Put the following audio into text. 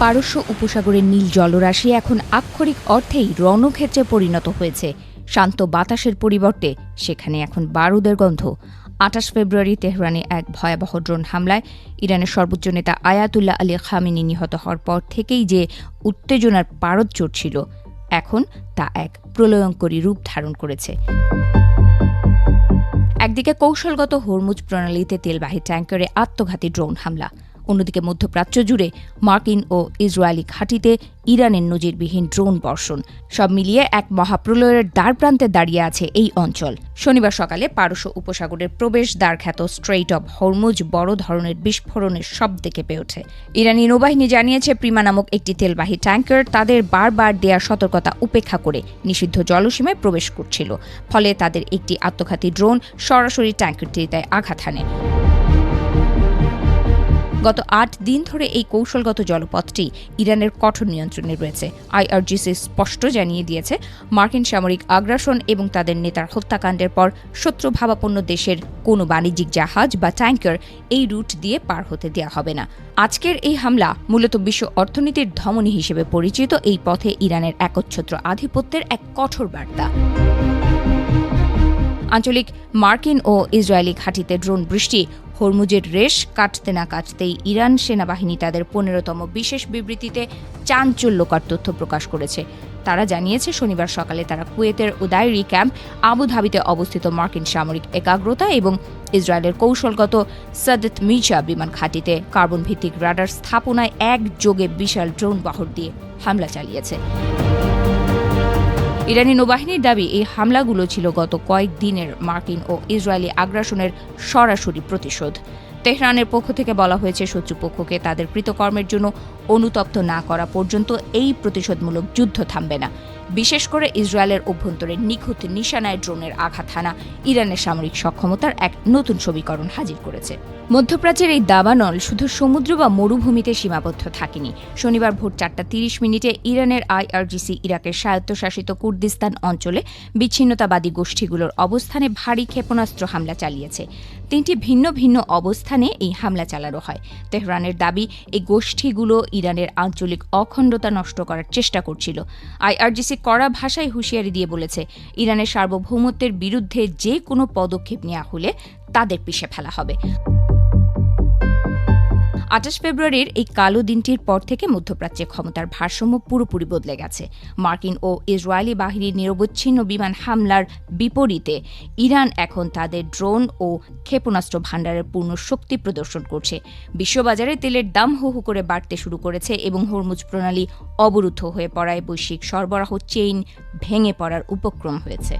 পারস্য উপসাগরের নীল জলরাশি এখন আক্ষরিক অর্থেই রণক্ষেত্রে পরিণত হয়েছে। শান্ত বাতাসের পরিবর্তে সেখানে এখন বারুদের গন্ধ। ২৮ ফেব্রুয়ারি তেহরানে এক ভয়াবহ ড্রোন হামলায় ইরানের সর্বোচ্চ নেতা আয়াতুল্লাহ আলী খামেনি নিহত হওয়ার পর থেকেই যে উত্তেজনার পারদ চড়ছিল, এখন তা এক প্রলয়ঙ্করী রূপ ধারণ করেছে। একদিকে কৌশলগত হরমুজ প্রণালীতে তেলবাহী ট্যাঙ্কারে আত্মঘাতী ড্রোন হামলা, অন্যদিকে মধ্যপ্রাচ্য জুড়ে মার্কিন ও ইসরায়েলি ঘাঁটিতে ইরানের নজিরবিহীন ড্রোন বর্ষণ, সব মিলিয়ে এক মহাপ্রলয়ের দ্বারপ্রান্তে দাঁড়িয়ে আছে এই অঞ্চল। শনিবার সকালে পারস্য উপসাগরের প্রবেশদ্বার খ্যাত স্ট্রেইট অব হরমুজ বড় ধরনের বিস্ফোরণের শব্দে কেঁপে ওঠে। ইরানি নৌবাহিনী জানিয়েছে, প্রিমা নামক একটি তেলবাহী ট্যাঙ্কার তাদের বারবার দেয়া সতর্কতা উপেক্ষা করে নিষিদ্ধ জলসীমায় প্রবেশ করছিল, ফলে তাদের একটি আত্মঘাতী ড্রোন সরাসরি ট্যাঙ্কারটিতে আঘাত হানে। গত ৮ দিন ধরে এই কৌশলগত জলপথটি ইরানের কঠোর নিয়ন্ত্রণে রয়েছে। আইআরজিসি স্পষ্ট জানিয়ে দিয়েছে, মার্কিন সামরিক আগ্রাসন এবং তাদের নেতার হত্যাকাণ্ডের পর শত্রুভাবাপন্ন দেশের কোনো বাণিজ্যিক জাহাজ বা ট্যাঙ্কার এই রুট দিয়ে পার হতে দেওয়া হবে না। আজকের এই হামলা মূলত বিশ্ব অর্থনীতির ধমনী হিসেবে পরিচিত এই পথে ইরানের একচ্ছত্র আধিপত্যের এক কঠোর বার্তা। আঞ্চলিক মার্কিন ও ইসরায়েলি ঘাঁটিতে ড্রোন বৃষ্টি, হরমুজের রেশ কাটতে না কাটতেই ইরান সেনাবাহিনী তাদের ১৫তম বিশেষ বিবৃতিতে চাঞ্চল্যকর তথ্য প্রকাশ করেছে। তারা জানিয়েছে, শনিবার সকালে তারা কুয়েতের উদাইরি ক্যাম্প, আবুধাবিতে অবস্থিত মার্কিন সামরিক একাগ্রতা এবং ইসরায়েলের কৌশলগত সাদত মির্জা বিমান ঘাঁটিতে কার্বন ভিত্তিক রাডার স্থাপনায় একযোগে বিশাল ড্রোন বহর দিয়ে হামলা চালিয়েছে। ইরানি নৌবাহিনীর দাবি, এই হামলাগুলো ছিল গত কয়েকদিনের মার্কিন ও ইসরায়েলি আগ্রাসনের সরাসরি প্রতিশোধ। তেহরানের পক্ষ থেকে বলা হয়েছে, শত্রুপক্ষকে তাদের কৃতকর্মের জন্য অনুতপ্ত না করা পর্যন্ত এই প্রতিশোধমূলক যুদ্ধ থামবে না। বিশেষ করে ইসরায়েলের অভ্যন্তরে নিখুঁত নিশানায় ড্রোনের আঘাত হানা ইরানের সামরিক সক্ষমতার এক নতুন সমীকরণ হাজির করেছে। মধ্যপ্রাচ্যের এই দাবানল শুধু সমুদ্র বা মরুভূমিতে সীমাবদ্ধ থাকেনি। শনিবার ভোর ৪:৩০ ইরানের আইআরজিসি ইরাকের স্বায়ত্তশাসিত কুর্দিস্তান অঞ্চলে বিচ্ছিন্নতাবাদী গোষ্ঠীগুলোর অবস্থানে ভারী ক্ষেপণাস্ত্র হামলা চালিয়েছে। ৩টি ভিন্ন ভিন্ন অবস্থানে এই হামলা চালানো হয়। তেহরানের দাবি, এই গোষ্ঠীগুলো ইরানের আঞ্চলিক অখণ্ডতা নষ্ট করার চেষ্টা করছিল। আইআরজিসি কড়া ভাষায় হুঁশিয়ারি দিয়ে বলেছে, ইরানের সার্বভৌমত্বের বিরুদ্ধে যে কোনো পদক্ষেপ নেওয়া হলে তাদের পিষে ফেলা হবে। ২৮ ফেব্রুয়ারির এই কালো দিনটির পর থেকে মধ্যপ্রাচ্যে ক্ষমতার ভারসাম্য পুরোপুরি বদলে গেছে। মার্কিন ও ইসরায়েলি বাহিনীর নিরবচ্ছিন্ন বিমান হামলার বিপরীতে ইরান এখন তাদের ড্রোন ও ক্ষেপণাস্ত্র ভাণ্ডারের পূর্ণ শক্তি প্রদর্শন করছে। বিশ্ববাজারে তেলের দাম হু হু করে বাড়তে শুরু করেছে এবং হরমুজ প্রণালী অবরুদ্ধ হয়ে পড়ায় বৈশ্বিক সরবরাহ চেইন ভেঙে পড়ার উপক্রম হয়েছে।